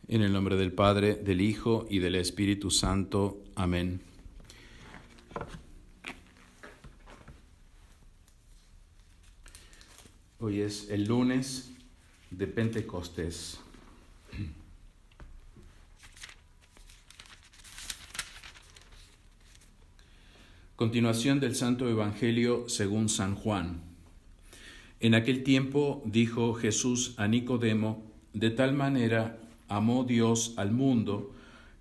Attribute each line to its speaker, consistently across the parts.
Speaker 1: En el nombre del Padre, del Hijo y del Espíritu Santo. Amén. Hoy es el lunes de Pentecostés. Continuación del Santo Evangelio según San Juan. En aquel tiempo dijo Jesús a Nicodemo: de tal manera amó Dios al mundo,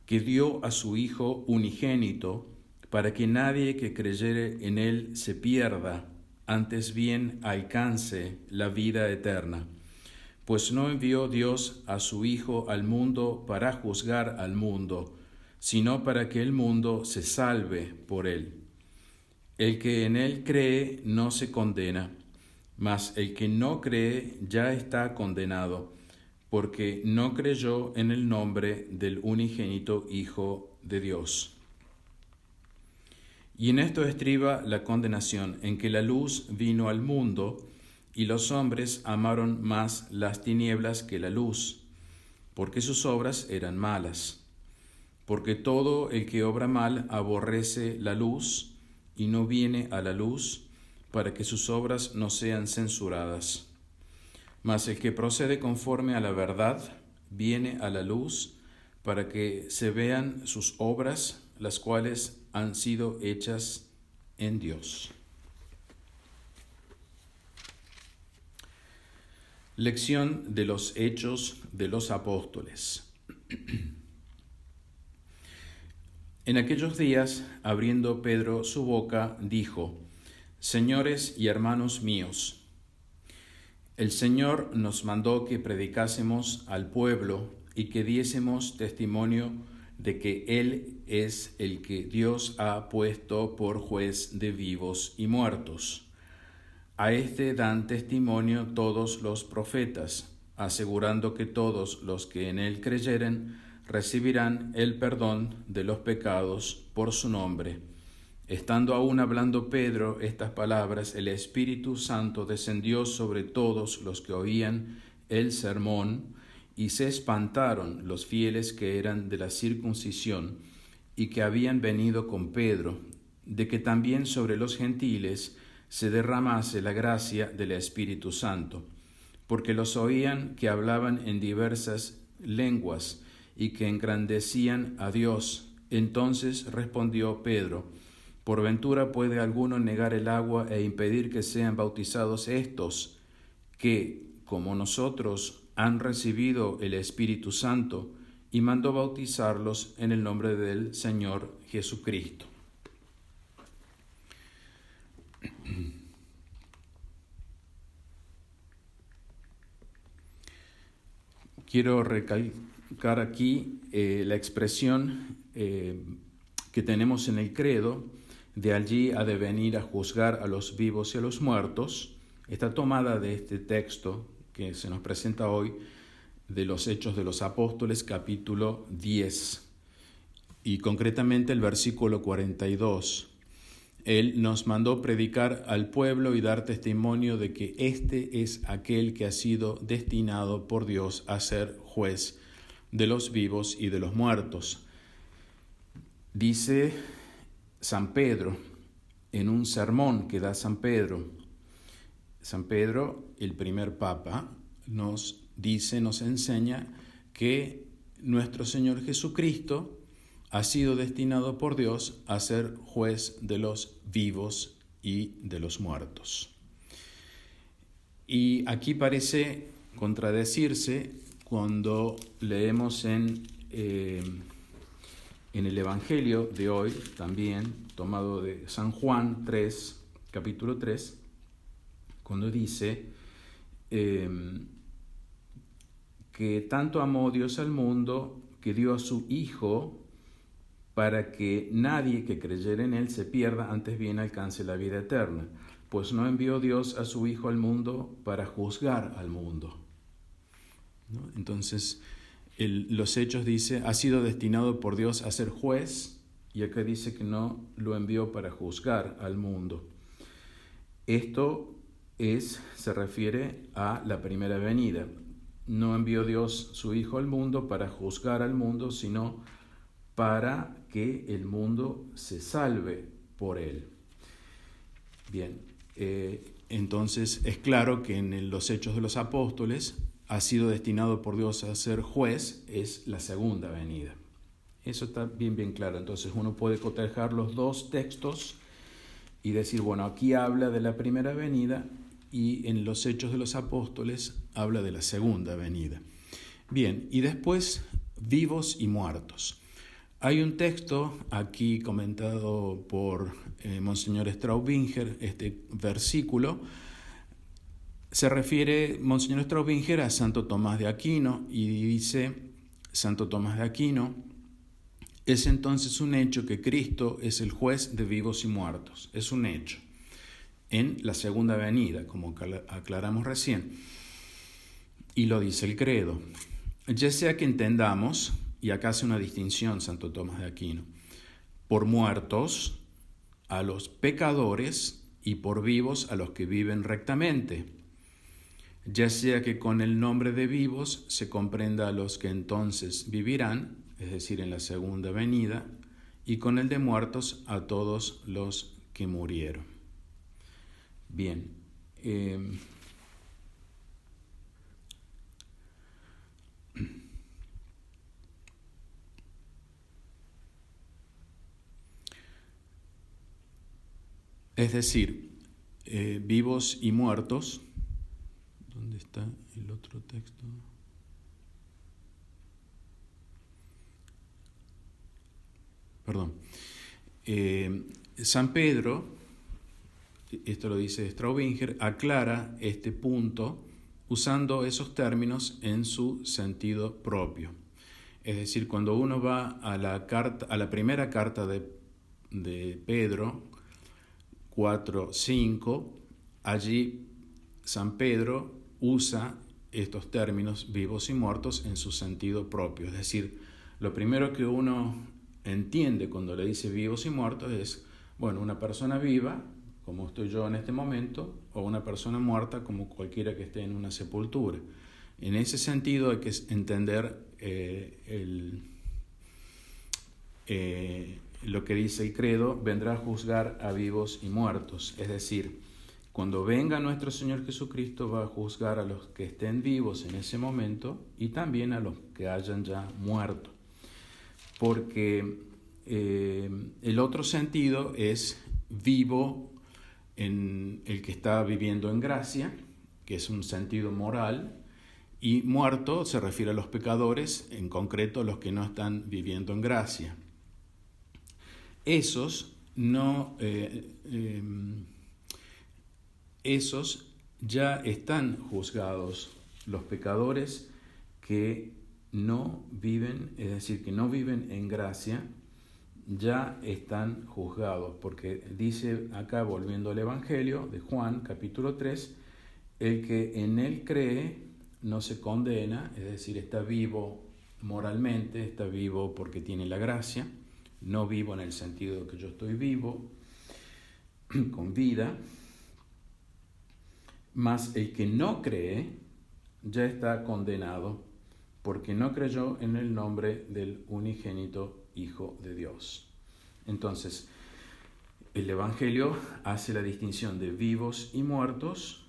Speaker 1: que dio a su Hijo unigénito, para que nadie que creyere en Él se pierda, antes bien alcance la vida eterna. Pues no envió Dios a su Hijo al mundo para juzgar al mundo, sino para que el mundo se salve por Él. El que en Él cree no se condena, mas el que no cree ya está condenado, porque no creyó en el nombre del unigénito Hijo de Dios. Y en esto estriba la condenación, en que la luz vino al mundo, y los hombres amaron más las tinieblas que la luz, porque sus obras eran malas. Porque todo el que obra mal aborrece la luz, y no viene a la luz, para que sus obras no sean censuradas. Mas el que procede conforme a la verdad viene a la luz, para que se vean sus obras, las cuales han sido hechas en Dios. Lección de los Hechos de los Apóstoles. En aquellos días, abriendo Pedro su boca, dijo: Señores y hermanos míos, el Señor nos mandó que predicásemos al pueblo y que diésemos testimonio de que Él es el que Dios ha puesto por juez de vivos y muertos. A este dan testimonio todos los profetas, asegurando que todos los que en Él creyeren recibirán el perdón de los pecados por su nombre. Estando aún hablando Pedro estas palabras, el Espíritu Santo descendió sobre todos los que oían el sermón, y se espantaron los fieles que eran de la circuncisión y que habían venido con Pedro, de que también sobre los gentiles se derramase la gracia del Espíritu Santo, porque los oían que hablaban en diversas lenguas y que engrandecían a Dios. Entonces respondió Pedro: ¿por ventura puede alguno negar el agua e impedir que sean bautizados estos, que, como nosotros, han recibido el Espíritu Santo? Y mandó bautizarlos en el nombre del Señor Jesucristo. Quiero recalcar aquí la expresión que tenemos en el credo: de allí ha de venir a juzgar a los vivos y a los muertos. Está tomada de este texto que se nos presenta hoy, de los Hechos de los Apóstoles, capítulo 10, y concretamente el versículo 42. Él nos mandó predicar al pueblo y dar testimonio de que este es aquel que ha sido destinado por Dios a ser juez de los vivos y de los muertos. Dice San Pedro, en un sermón que da San Pedro, el primer papa, nos enseña que nuestro Señor Jesucristo ha sido destinado por Dios a ser juez de los vivos y de los muertos. Y aquí parece contradecirse cuando leemos en el Evangelio de hoy, también tomado de San Juan 3, capítulo 3, cuando dice que tanto amó Dios al mundo que dio a su Hijo para que nadie que creyere en Él se pierda, antes bien alcance la vida eterna. Pues no envió Dios a su Hijo al mundo para juzgar al mundo, ¿no? Entonces, los Hechos dice, ha sido destinado por Dios a ser juez, y acá dice que no lo envió para juzgar al mundo. Esto se refiere a la primera venida. no envió Dios su Hijo al mundo para juzgar al mundo, sino para que el mundo se salve por él. Bien, entonces es claro que en los Hechos de los Apóstoles ha sido destinado por Dios a ser juez, es la segunda venida. Eso está bien claro. Entonces uno puede cotejar los dos textos y decir, bueno, aquí habla de la primera venida y en los Hechos de los Apóstoles habla de la segunda venida. Bien, y después vivos y muertos. Hay un texto aquí comentado por Monseñor Straubinger, este versículo se refiere Monseñor Straubinger a Santo Tomás de Aquino y dice, Santo Tomás de Aquino, es entonces un hecho que Cristo es el juez de vivos y muertos, es un hecho, en la segunda venida, como aclaramos recién, y lo dice el credo, ya sea que entendamos, y acá hace una distinción Santo Tomás de Aquino, por muertos a los pecadores y por vivos a los que viven rectamente, ya sea que con el nombre de vivos se comprenda a los que entonces vivirán, es decir, en la segunda venida, y con el de muertos a todos los que murieron. Bien, es decir, vivos y muertos. ¿Dónde está el otro texto? Perdón. San Pedro, esto lo dice Straubinger, aclara este punto usando esos términos en su sentido propio. Es decir, cuando uno va a la primera carta de Pedro 4:5, allí San Pedro usa estos términos vivos y muertos en su sentido propio. Es decir, lo primero que uno entiende cuando le dice vivos y muertos es, bueno, una persona viva, como estoy yo en este momento, o una persona muerta, como cualquiera que esté en una sepultura. En ese sentido hay que entender lo que dice el credo, vendrá a juzgar a vivos y muertos. Es decir, cuando venga nuestro Señor Jesucristo va a juzgar a los que estén vivos en ese momento y también a los que hayan ya muerto. Porque el otro sentido es vivo en el que está viviendo en gracia, que es un sentido moral, y muerto se refiere a los pecadores, en concreto a los que no están viviendo en gracia. Esos ya están juzgados, los pecadores que no viven, es decir, que no viven en gracia, ya están juzgados, porque dice acá, volviendo al Evangelio de Juan, capítulo 3, el que en él cree no se condena, es decir, está vivo moralmente, está vivo porque tiene la gracia, no vivo en el sentido de que yo estoy vivo, con vida, mas el que no cree ya está condenado porque no creyó en el nombre del unigénito Hijo de Dios. Entonces, el Evangelio hace la distinción de vivos y muertos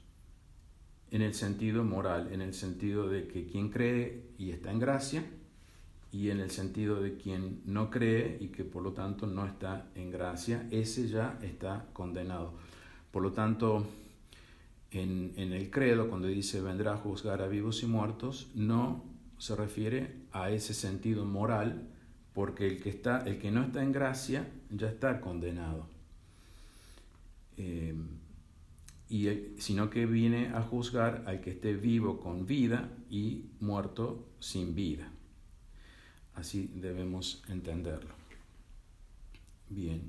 Speaker 1: en el sentido moral, en el sentido de que quien cree y está en gracia, y en el sentido de quien no cree y que por lo tanto no está en gracia, ese ya está condenado. Por lo tanto, en el credo, cuando dice vendrá a juzgar a vivos y muertos, no se refiere a ese sentido moral, porque el que no está en gracia ya está condenado. Sino que viene a juzgar al que esté vivo con vida y muerto sin vida. Así debemos entenderlo. Bien.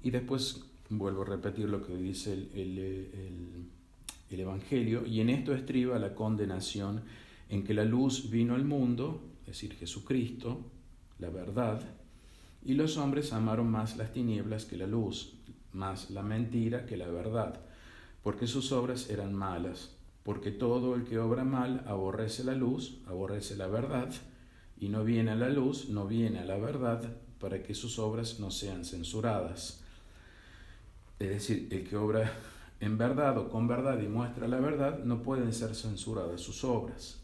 Speaker 1: Y después vuelvo a repetir lo que dice el Evangelio, y en esto estriba la condenación, en que la luz vino al mundo, es decir, Jesucristo, la verdad, y los hombres amaron más las tinieblas que la luz, más la mentira que la verdad, porque sus obras eran malas. porque todo el que obra mal aborrece la luz, aborrece la verdad, y no viene a la luz, no viene a la verdad, para que sus obras no sean censuradas. Es decir, el que obra en verdad o con verdad y muestra la verdad, no pueden ser censuradas sus obras.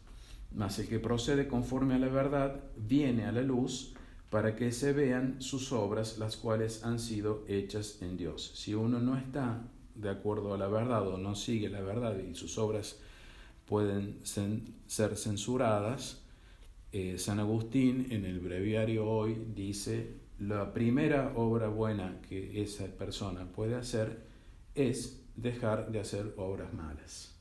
Speaker 1: Mas el que procede conforme a la verdad viene a la luz para que se vean sus obras, las cuales han sido hechas en Dios. Si uno no está de acuerdo a la verdad o no sigue la verdad y sus obras pueden ser censuradas, San Agustín en el breviario hoy dice: la primera obra buena que esa persona puede hacer es dejar de hacer obras malas.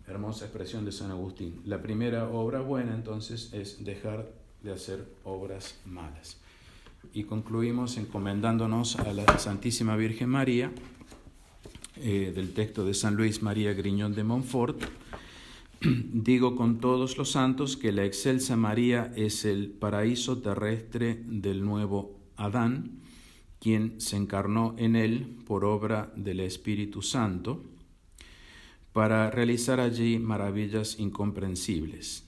Speaker 1: Hermosa expresión de San Agustín. La primera obra buena entonces es dejar de hacer obras malas. Y concluimos encomendándonos a la Santísima Virgen María, del texto de San Luis María Griñón de Montfort. Digo con todos los santos que la excelsa María es el paraíso terrestre del nuevo Adán, quien se encarnó en él por obra del Espíritu Santo, para realizar allí maravillas incomprensibles.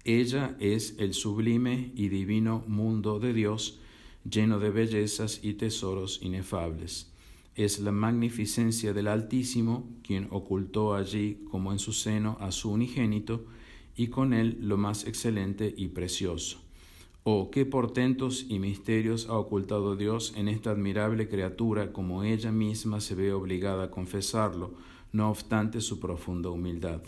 Speaker 1: Ella es el sublime y divino mundo de Dios, lleno de bellezas y tesoros inefables. Es la magnificencia del Altísimo, quien ocultó allí como en su seno a su unigénito, y con él lo más excelente y precioso. Oh, qué portentos y misterios ha ocultado Dios en esta admirable criatura, como ella misma se ve obligada a confesarlo, no obstante su profunda humildad.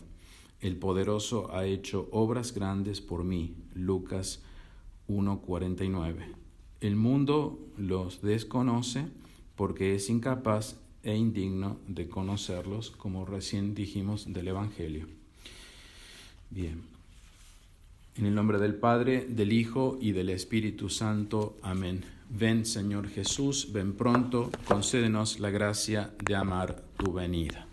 Speaker 1: El poderoso ha hecho obras grandes por mí. Lucas 1:49. El mundo los desconoce porque es incapaz e indigno de conocerlos, como recién dijimos del Evangelio. Bien. En el nombre del Padre, del Hijo y del Espíritu Santo. Amén. Ven, Señor Jesús, ven pronto, concédenos la gracia de amar tu venida.